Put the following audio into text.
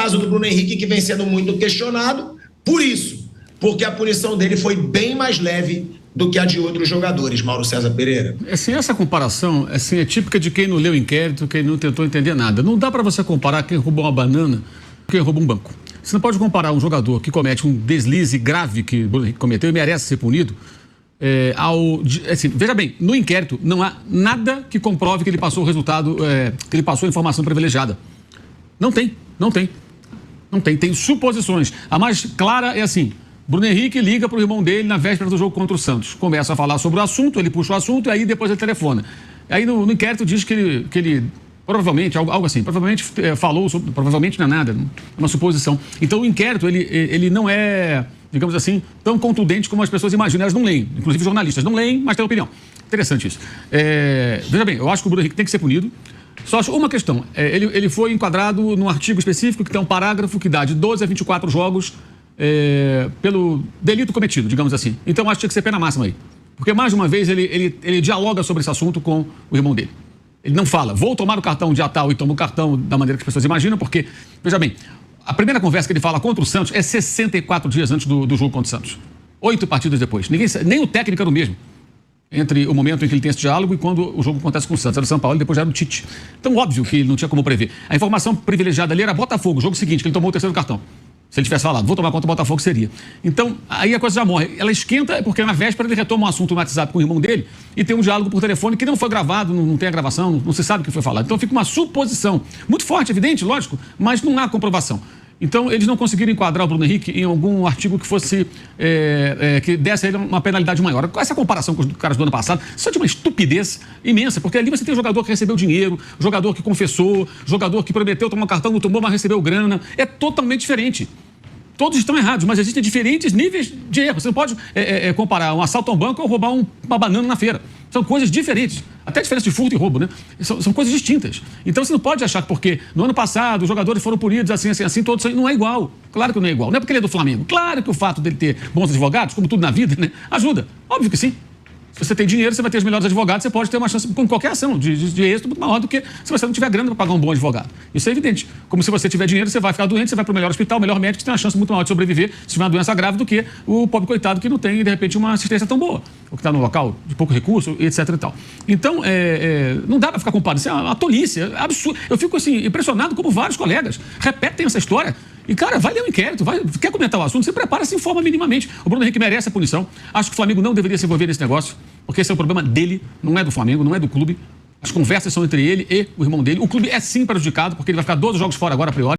caso do Bruno Henrique, que vem sendo muito questionado, por isso, porque a punição dele foi bem mais leve do que a de outros jogadores, Mauro César Pereira. Assim, essa comparação é típica de quem não leu o inquérito, quem não tentou entender nada. Não dá para você comparar quem roubou uma banana com quem roubou um banco. Você não pode comparar um jogador que comete um deslize grave que o Bruno Henrique cometeu e merece ser punido assim, veja bem, no inquérito não há nada que comprove que ele passou o resultado, que ele passou a informação privilegiada. Não tem. Tem suposições. A mais clara é assim: Bruno Henrique liga para o irmão dele na véspera do jogo contra o Santos. Começa a falar sobre o assunto, ele puxa o assunto e aí depois ele telefona. Aí no inquérito diz que ele provavelmente, algo assim, provavelmente falou sobre, provavelmente não é nada, é uma suposição. Então o inquérito, ele não é, digamos assim, tão contundente como as pessoas imaginam. Elas não leem, inclusive jornalistas não leem, mas têm opinião. Interessante isso. Veja bem, eu acho que o Bruno Henrique tem que ser punido. Só acho uma questão, ele foi enquadrado num artigo específico que tem um parágrafo que dá de 12 a 24 jogos pelo delito cometido, digamos assim. Então acho que tinha que ser pena máxima aí. Porque mais de uma vez ele dialoga sobre esse assunto com o irmão dele. Ele não fala, vou tomar o cartão dia tal e toma o cartão da maneira que as pessoas imaginam, porque, veja bem, a primeira conversa que ele fala contra o Santos é 64 dias antes do jogo contra o Santos. 8 partidas depois. Nem o técnico era o mesmo. Entre o momento em que ele tem esse diálogo e quando o jogo acontece com o Santos. Era o São Paulo e depois já era o Tite. Então, óbvio que ele não tinha como prever. A informação privilegiada ali era Botafogo, o jogo seguinte, que ele tomou o terceiro cartão. Se ele tivesse falado, vou tomar conta do Botafogo, seria. Então, aí a coisa já morre. Ela esquenta porque na véspera ele retoma um assunto no WhatsApp com o irmão dele e tem um diálogo por telefone que não foi gravado, não tem a gravação, não se sabe o que foi falado. Então fica uma suposição muito forte, evidente, lógico, mas não há comprovação. Então, eles não conseguiram enquadrar o Bruno Henrique em algum artigo que fosse, que desse a ele uma penalidade maior. Essa comparação com os caras do ano passado, isso é de uma estupidez imensa, porque ali você tem jogador que recebeu dinheiro, jogador que confessou, jogador que prometeu tomar um cartão, não tomou, mas recebeu grana. É totalmente diferente. Todos estão errados, mas existem diferentes níveis de erro. Você não pode comparar um assalto a um banco ou roubar uma banana na feira. São coisas diferentes. Até a diferença de furto e roubo, né? São coisas distintas. Então você não pode achar que porque no ano passado os jogadores foram punidos assim, todos não é igual. Claro que não é igual. Não é porque ele é do Flamengo. Claro que o fato dele ter bons advogados, como tudo na vida, né, ajuda. Óbvio que sim. Se você tem dinheiro, você vai ter os melhores advogados, você pode ter uma chance com qualquer ação de êxito muito maior do que se você não tiver grana para pagar um bom advogado. Isso é evidente. Como se você tiver dinheiro, você vai ficar doente, você vai para o melhor hospital, o melhor médico, você tem uma chance muito maior de sobreviver se tiver uma doença grave do que o pobre coitado que não tem, de repente, uma assistência tão boa. Ou que está no local de pouco recurso, etc. e tal. Então, não dá para ficar comparando. Isso é uma tolice, é absurdo. Eu fico assim, impressionado como vários colegas repetem essa história. E, cara, vai ler um inquérito, quer comentar o assunto, você prepara, se informa minimamente. O Bruno Henrique merece a punição. Acho que o Flamengo não deveria se envolver nesse negócio, porque esse é o problema dele, não é do Flamengo, não é do clube. As conversas são entre ele e o irmão dele. O clube é sim prejudicado, porque ele vai ficar 12 jogos fora agora a priori.